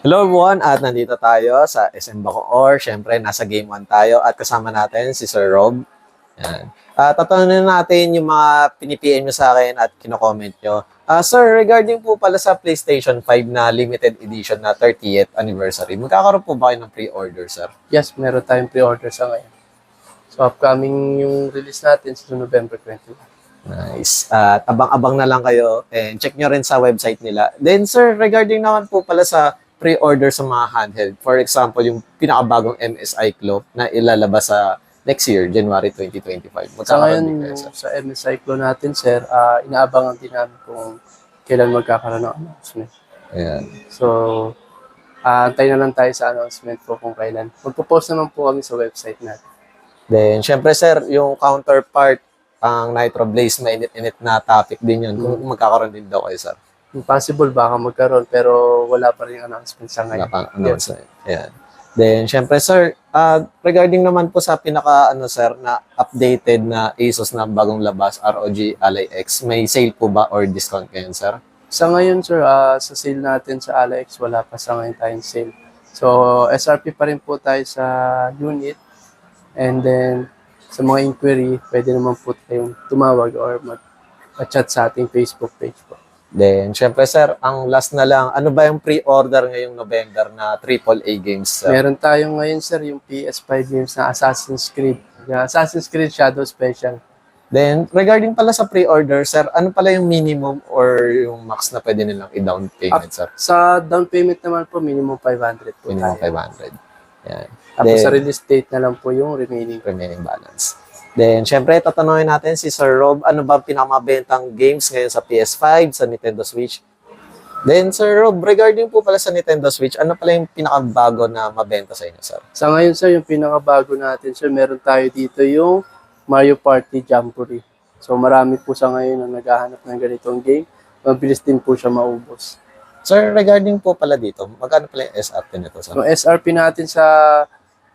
Hello everyone, at nandito tayo sa SM Bacoor. Siyempre, nasa Game 1 tayo at kasama natin si Sir Rob. Yan. Tatanungin natin yung mga pinipm nyo sa akin at kino-comment nyo. Sir, regarding po pala sa PlayStation 5 na limited edition na 30th anniversary, magkakaroon po ba kayo ng pre-order, sir? Yes, meron tayong pre-order sa ngayon. So, upcoming yung release natin sa November 21. Nice. At abang-abang na lang kayo and check nyo rin sa website nila. Then, sir, regarding naman po pala sa pre-order sa mga handheld, for example, yung pinakabagong MSI Clo na ilalabas sa next year, January 2025. Sa ngayon, din kayo, sir? sa MSI Clo natin, sir, inaabangan din namin kung kailan magkakaroon ng announcement. Ayan. So, antay na lang tayo sa announcement po kung kailan. Magpo-post naman po kami sa website natin. Then, syempre, sir, yung counterpart, ang Nitro Blaze, mainit-init na topic din yun. Kung magkakaroon din daw kayo, sir. Possible baka magkaroon, pero wala pa rin announcement sa ngayon. Wala pang announcement. Ayan. Then, syempre, sir, regarding naman po sa sir, na updated na ASUS na bagong labas, ROG Ally X, may sale po ba or discount ngayon, sir? Sa ngayon, sir, sa sale natin sa Ally X, wala pa sa ngayon tayong sale. So, SRP pa rin po tayo sa unit. And then, sa mga inquiry, pwede naman po kayong tumawag or mag-chat sa ating Facebook page po. Then, syempre, sir, ang last na lang, ano ba yung pre-order ngayong November na AAA games, sir? Meron tayo ngayon, sir, yung PS5 games na Assassin's Creed. Yung Assassin's Creed Shadow Special. Then, regarding pala sa pre-order, sir, ano pala yung minimum or yung max na pwede nilang i-down payment, sir? Sa down payment naman po, minimum 500 po Minimum tayo. 500. Yan. Tapos Then, sa release date na lang po yung remaining. balance. Then, syempre, tatanungin natin si Sir Rob, ano ba pinakamabentang games ngayon sa PS5, sa Nintendo Switch? Then, Sir Rob, regarding po pala sa Nintendo Switch, ano pala yung pinakabago na mabenta sa inyo, sir? Sa ngayon, sir, yung pinakabago natin, sir, meron tayo dito yung Mario Party Jamboree. So, marami po sa ngayon na naghahanap ng ganitong game. Mabilis din po siya maubos. Sir, regarding po pala dito, magkano pala yung SRP nito, sir? Yung SRP natin sa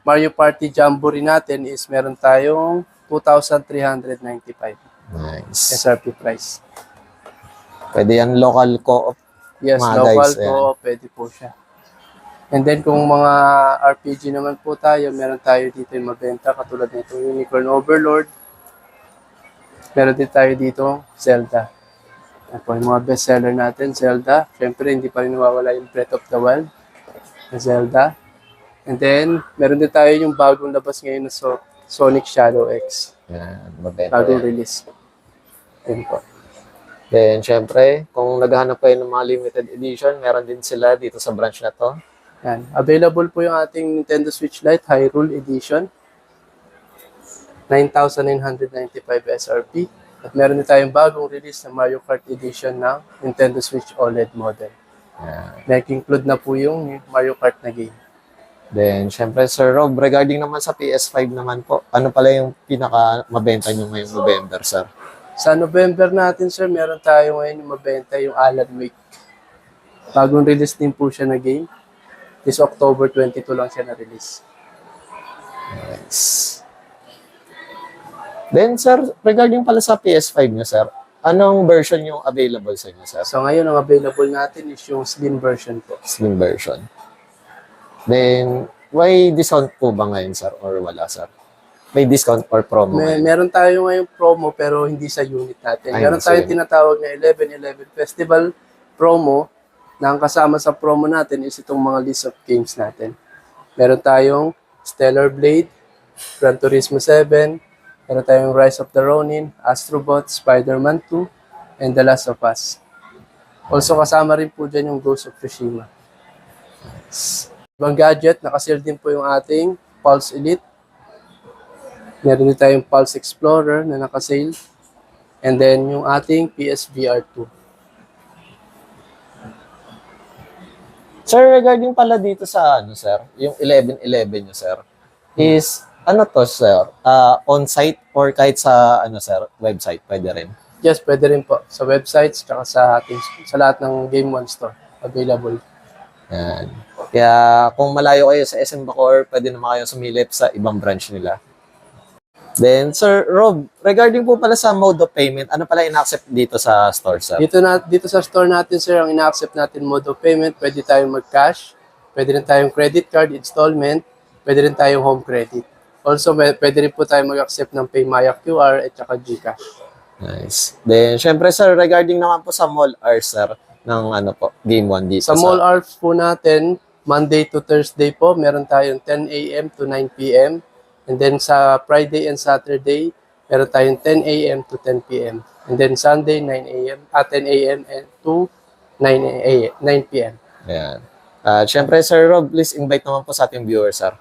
Mario Party Jamboree natin is meron tayong 2,395 Nice. SRP price. Pwede yan local co-op. Yes, Mga local guys, po, pwede po siya. And then kung mga RPG naman po tayo, meron tayo dito yung mabenta katulad nito Unicorn Overlord. Meron din tayo dito Zelda. Yan po yung mga bestseller natin, Zelda. Siyempre, hindi pa rin nawawala yung Breath of the Wild na Zelda. And then, meron din tayo yung bagong labas ngayon na Sonic Shadow X. Yan, mabenta Bagong yan. release. Yan po. Then, syempre, kung naghahanap kayo ng mga limited edition, meron din sila dito sa branch na to. Yan. Available po yung ating Nintendo Switch Lite Hyrule Edition. 9,995 SRP. At meron din tayong bagong release na Mario Kart Edition ng Nintendo Switch OLED model. Yan. Nag-include na po yung Mario Kart na game. Then, syempre, Sir Rob, regarding naman sa PS5 naman po, ano pala yung pinaka-mabenta nyo ngayong November, sir? Sa November natin, sir, meron tayo ngayon yung mabenta yung Alan Wake. Bagong release din po siya na game. This October 22 lang siya na-release. Nice. Then, sir, regarding pala sa PS5 nyo, sir, anong version yung available sa inyo, sir? So ngayon, ang available natin is yung slim version po. Slim version. Then, may discount po ba ngayon, sir, or wala, sir? May discount or promo ngayon? Meron tayo ngayong promo pero hindi sa unit natin. Ay, Meron hindi sa tayong unit. tinatawag na 11-11 Festival promo na ang kasama sa promo natin is itong mga list of games natin. Meron tayong Stellar Blade, Gran Turismo 7, meron tayong Rise of the Ronin, Astrobot, Spider-Man 2, and The Last of Us. Also kasama rin po dyan yung Ghost of Tsushima. Ibang gadget, nakasale din po yung ating Pulse Elite. Meron din tayong Pulse Explorer na nakasale. And then yung ating PSVR 2. Sir, regarding pala dito sa, sir, yung 11-11 nyo, sir, is, to, sir? On-site or kahit sa, sir, website, pwede rin? Yes, pwede rin po. Sa websites, tsaka sa lahat ng Game One Store. Available. Yan. Kaya kung malayo kayo sa SM Bacoor, pwede naman kayo sumilip sa ibang branch nila. Then, Sir Rob, regarding po pala sa mode of payment, ano pala ina-accept dito sa store, sir? Dito sa store natin, sir, ang ina-accept natin mode of payment, pwede tayong mag-cash, pwede rin tayong credit card, installment, pwede rin tayong home credit. Also, pwede rin po tayo mag-accept ng Paymaya QR at saka GCash. Nice. Then, syempre sir, regarding naman po sa mall hours, sir, ng ano po, Game 1 dito Sa mall hours po natin, Monday to Thursday po, meron tayong 10 a.m. to 9 p.m. And then sa Friday and Saturday, meron tayong 10 a.m. to 10 p.m. And then Sunday, 9 a.m. 10 a.m. and to 9 p.m. Ayan. Syempre, Sir Rob, please invite naman po sa ating viewers, sir.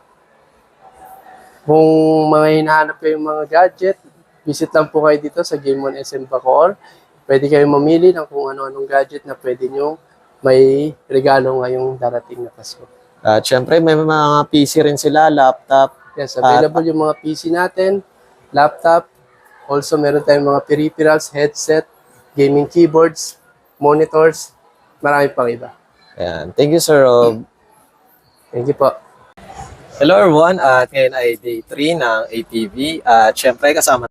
Kung mga hinahanap kayo yung mga gadget, visit lang po kayo dito sa Game 1 SM Bacoor. Pwede kayo mamili ng kung ano-anong gadget na pwede nyo may regalo ngayong darating na Pasko. At syempre, may mga PC rin sila, laptop. Yes, available yung mga PC natin, laptop. Also, meron tayong mga peripherals, headset, gaming keyboards, monitors, marami pang iba. Ayan. Thank you, Sir Rob. Thank you po. Hello everyone, at ngayon ay day 3 ng ATV. At syempre kasama